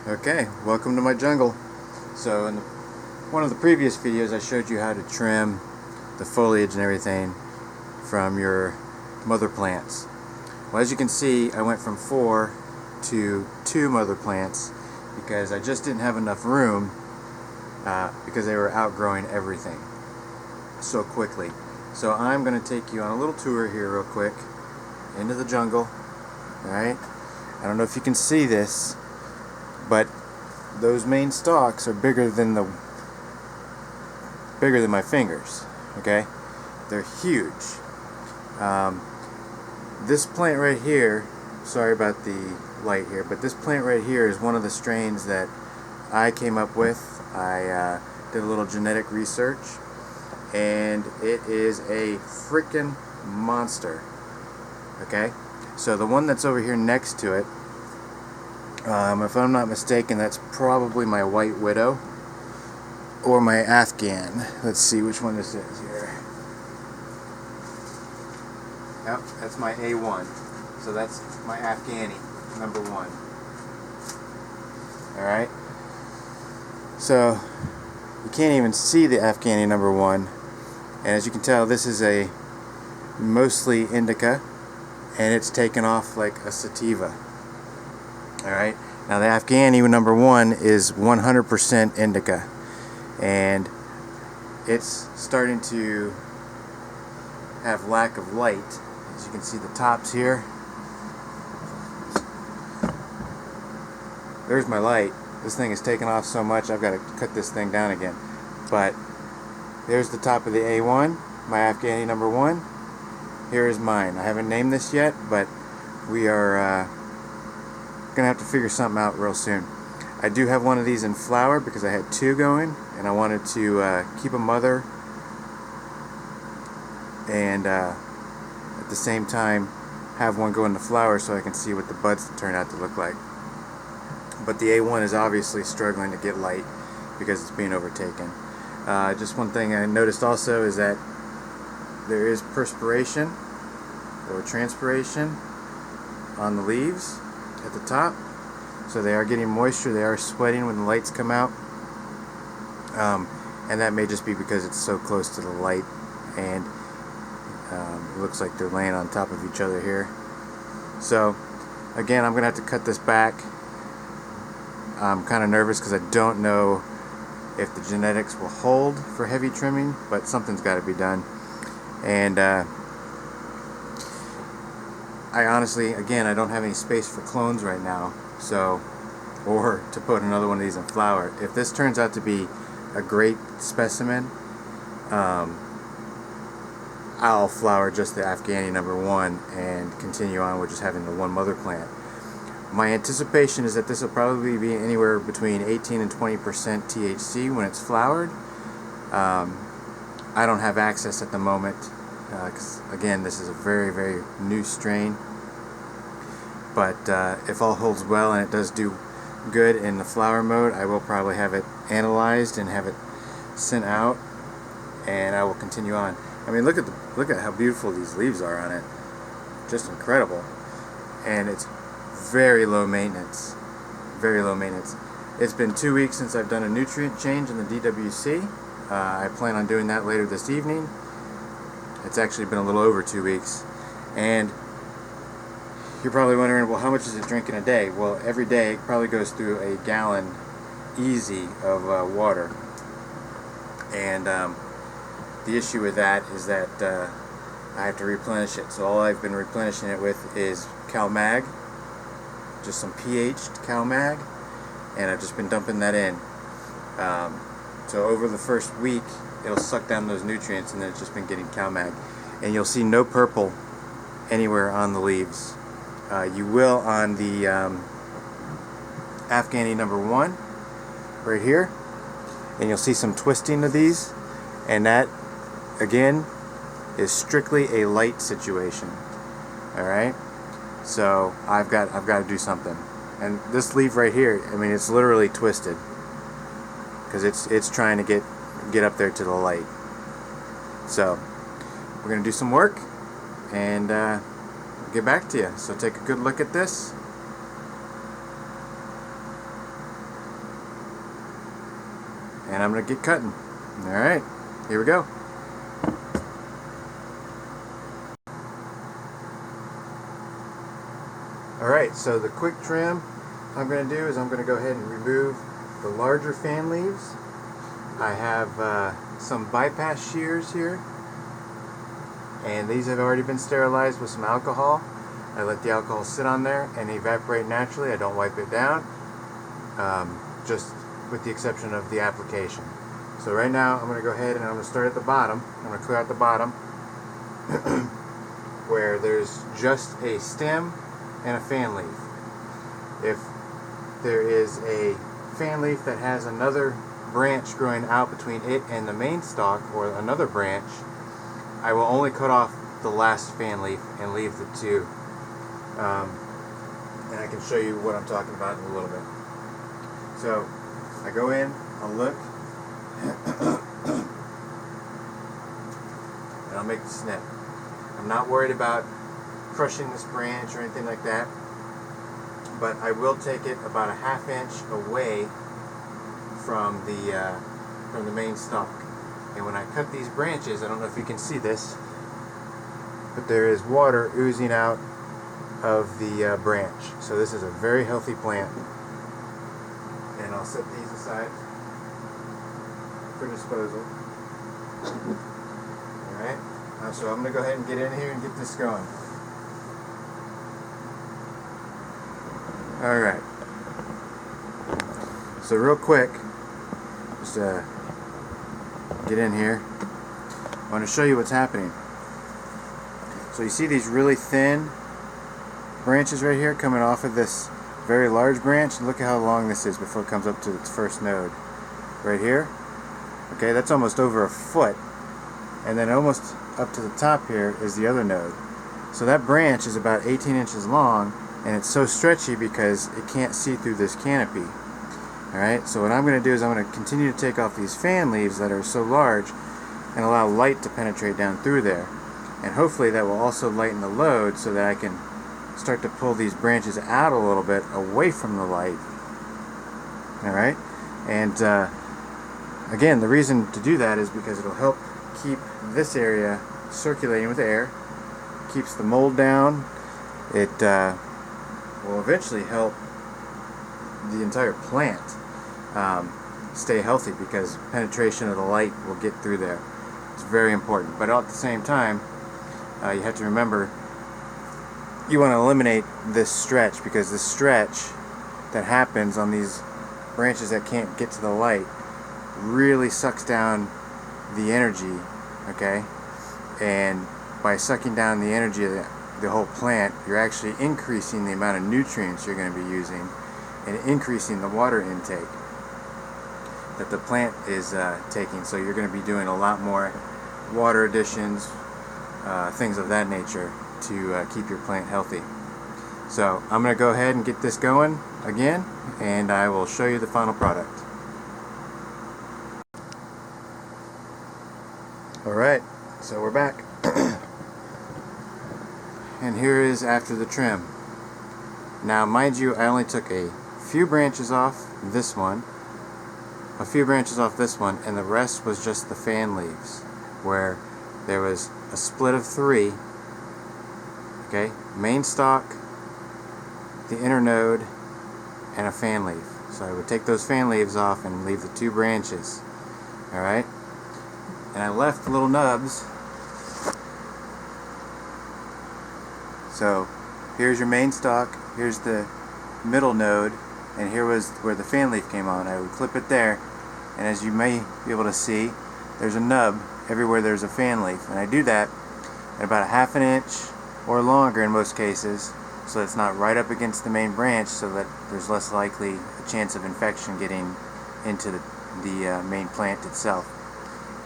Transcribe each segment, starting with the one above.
Okay, welcome to my jungle. So in one of the previous videos I showed you how to trim the foliage and everything from your mother plants. Well, as you can see, I went from 4 to 2 mother plants because I just didn't have enough room because they were outgrowing everything so quickly. So I'm going to take you on a little tour here real quick into the jungle. Alright, I don't know if you can see this, but those main stalks are bigger than my fingers. Okay, they're huge. This plant right here, sorry about the light here, but this plant right here is one of the strains that I came up with. I did a little genetic research, and it is a freaking monster. Okay, so the one that's over here next to it, if I'm not mistaken, that's probably my white widow or my Afghan. Let's see which one this is here. Yep, that's my A1. So that's my Afghani, number 1. Alright. So you can't even see the Afghani number 1. And as you can tell, this is a mostly indica, and it's taken off like a sativa. Alright, now the Afghani number 1 is 100% indica, and it's starting to have lack of light. As you can see, the tops here, there's my light. This thing is taking off so much I've got to cut this thing down again. But there's the top of the A1, my Afghani number 1. Here is mine. I haven't named this yet, but we are gonna have to figure something out real soon. I do have one of these in flower because I had 2 going, and I wanted to keep a mother and at the same time have one go into flower so I can see what the buds turn out to look like. But the A1 is obviously struggling to get light because it's being overtaken. Just one thing I noticed also is that there is perspiration or transpiration on the leaves at the top, so they are getting moisture, they are sweating when the lights come out, and that may just be because it's so close to the light, and it looks like they're laying on top of each other here. So again, I'm gonna have to cut this back. I'm kind of nervous because I don't know if the genetics will hold for heavy trimming, but something's got to be done. And I honestly, again, I don't have any space for clones right now, so, or to put another one of these in flower. If this turns out to be a great specimen, I'll flower just the Afghani number 1 and continue on with just having the 1 mother plant. My anticipation is that this will probably be anywhere between 18 and 20% THC when it's flowered. I don't have access at the moment because, again, this is a very, very new strain. But if all holds well and it does do good in the flower mode, I will probably have it analyzed and have it sent out, and I will continue on. I mean, look at how beautiful these leaves are on it. Just incredible. And it's very low maintenance. Very low maintenance. It's been 2 weeks since I've done a nutrient change in the DWC. I plan on doing that later this evening. It's actually been a little over 2 weeks. And you're probably wondering, well, how much is it drinking a day? Well, every day it probably goes through a gallon easy of water. And the issue with that is that I have to replenish it. So all I've been replenishing it with is CalMag, just some pH'd CalMag, and I've just been dumping that in. So over the first week, it'll suck down those nutrients, and then it's just been getting CalMag. And you'll see no purple anywhere on the leaves. You will on the Afghani number 1, right here, and you'll see some twisting of these, and that, again, is strictly a light situation. Alright? So I've got to do something. And this leaf right here, I mean, it's literally twisted because it's trying to get up there to the light. So we're gonna do some work and get back to you. So take a good look at this. and I'm going to get cutting. Alright, here we go. Alright, so the quick trim I'm going to do is I'm going to go ahead and remove the larger fan leaves. I have some bypass shears here, and these have already been sterilized with some alcohol. I let the alcohol sit on there and evaporate naturally. I don't wipe it down, just with the exception of the application. So right now I'm going to go ahead and I'm going to start at the bottom. I'm going to clear out the bottom where there's just a stem and a fan leaf. If there is a fan leaf that has another branch growing out between it and the main stalk, or another branch, I will only cut off the last fan leaf and leave the two. And I can show you what I'm talking about in a little bit. So I go in, I'll look, and I'll make the snip. I'm not worried about crushing this branch or anything like that, but I will take it about a ½ inch away from the main stalk. And when I cut these branches, I don't know if you can see this, but there is water oozing out of the branch. So this is a very healthy plant. And I'll set these aside for disposal. Alright, so I'm going to go ahead and get in here and get this going. Alright, so real quick, just get in here. I want to show you what's happening. So you see these really thin branches right here coming off of this very large branch. Look at how long this is before it comes up to its first node. Right here. Okay, that's almost over a foot. And then almost up to the top here is the other node. So that branch is about 18 inches long, and it's so stretchy because it can't see through this canopy. Alright, so what I'm going to do is I'm going to continue to take off these fan leaves that are so large and allow light to penetrate down through there. And hopefully that will also lighten the load so that I can start to pull these branches out a little bit away from the light. Alright, and again, the reason to do that is because it'll help keep this area circulating with air, keeps the mold down. It will eventually help the entire plant stay healthy because penetration of the light will get through there. It's very important. But at the same time, you have to remember you want to eliminate this stretch, because the stretch that happens on these branches that can't get to the light really sucks down the energy, okay? And by sucking down the energy of the whole plant, you're actually increasing the amount of nutrients you're going to be using and increasing the water intake that the plant is taking. So you're going to be doing a lot more water additions, things of that nature, to keep your plant healthy. So I'm going to go ahead and get this going again, and I will show you the final product. Alright, so we're back. And here is after the trim. Now mind you, I only took a few branches off this one, a few branches off this one, and the rest was just the fan leaves, where there was a split of 3. Okay, main stalk, the inner node, and a fan leaf. So I would take those fan leaves off and leave the 2 branches. Alright, and I left little nubs. So here's your main stalk, here's the middle node, and here was where the fan leaf came on. I would clip it there, and as you may be able to see, there's a nub everywhere there's a fan leaf. And I do that at about a ½ inch or longer in most cases, so it's not right up against the main branch, so that there's less likely a chance of infection getting into the main plant itself.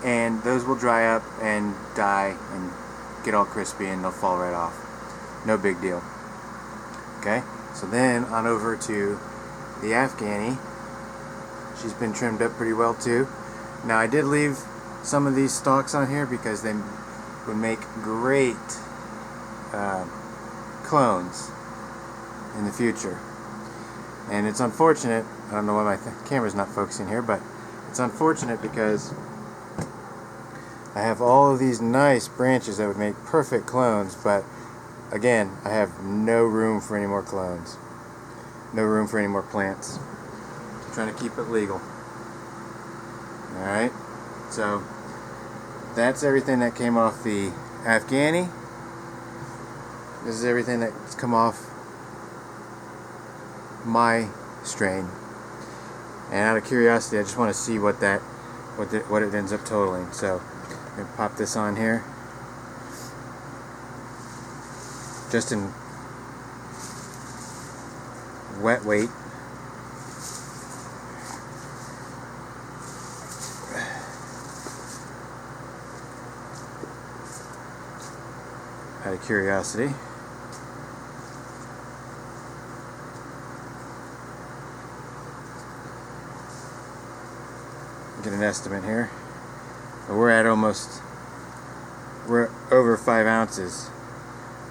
And those will dry up and die and get all crispy, and they'll fall right off. No big deal. Okay, so then on over to the Afghani. She's been trimmed up pretty well too. Now I did leave some of these stalks on here because they would make great clones in the future. And it's unfortunate, I don't know why my camera's not focusing here, but It's unfortunate because I have all of these nice branches that would make perfect clones, but again, I have no room for any more clones. No room for any more plants. I'm trying to keep it legal. Alright, so that's everything that came off the Afghani. This is everything that's come off my strain. And out of curiosity, I just want to see what it ends up totaling. So I'm going to pop this on here. Just in wet weight. Out of curiosity. Get an estimate here. We're over 5 ounces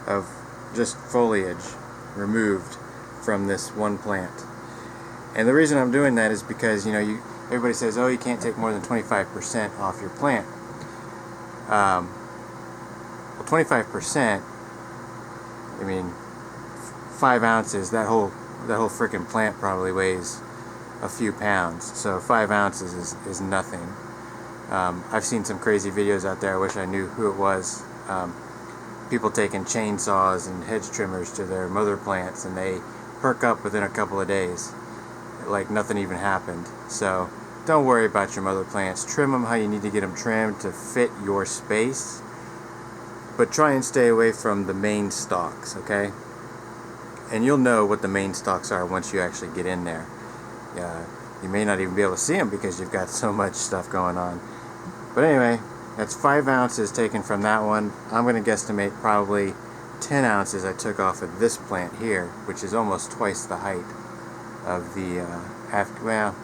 of just foliage removed from this one plant. And the reason I'm doing that is because, you know, everybody says, oh, you can't take more than 25% off your plant. Well, 25%, I mean, 5 ounces, that whole frickin' plant probably weighs a few pounds, so 5 ounces is nothing. I've seen some crazy videos out there. I wish I knew who it was. People taking chainsaws and hedge trimmers to their mother plants, and they perk up within a couple of days, like nothing even happened. So don't worry about your mother plants. Trim them how you need to get them trimmed to fit your space, but try and stay away from the main stalks, okay? And you'll know what the main stalks are once you actually get in there. You may not even be able to see them because you've got so much stuff going on. But anyway, that's 5 ounces taken from that one. I'm going to guesstimate probably 10 ounces I took off of this plant here, which is almost twice the height of the well,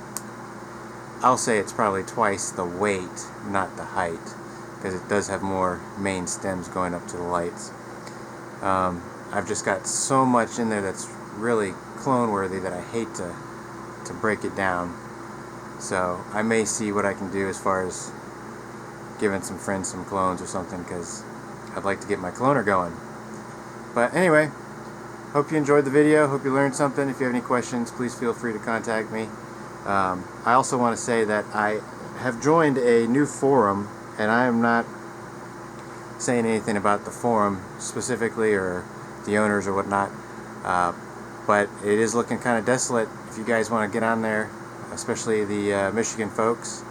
I'll say it's probably twice the weight, not the height, because it does have more main stems going up to the lights. I've just got so much in there that's really clone worthy that I hate to break it down. So I may see what I can do as far as giving some friends some clones or something, because I'd like to get my cloner going. But anyway, hope you enjoyed the video. Hope you learned something. If you have any questions, please feel free to contact me. I also want to say that I have joined a new forum, and I am not saying anything about the forum specifically or the owners or whatnot, but it is looking kind of desolate. If you guys want to get on there, especially the Michigan folks,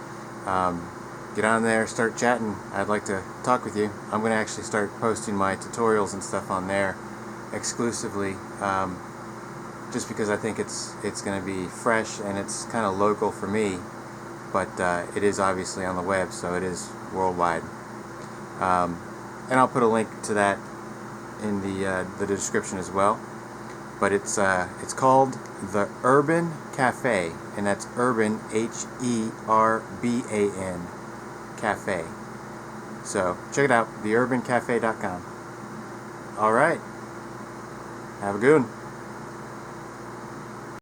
get on there, start chatting. I'd like to talk with you. I'm going to actually start posting my tutorials and stuff on there exclusively, just because I think it's going to be fresh and it's kind of local for me, but it is obviously on the web, so it is worldwide. And I'll put a link to that in the description as well. But it's called the Herban Cafe, and that's Herban, Herban Cafe. So check it out, theherbancafe.com. All right, have a good one.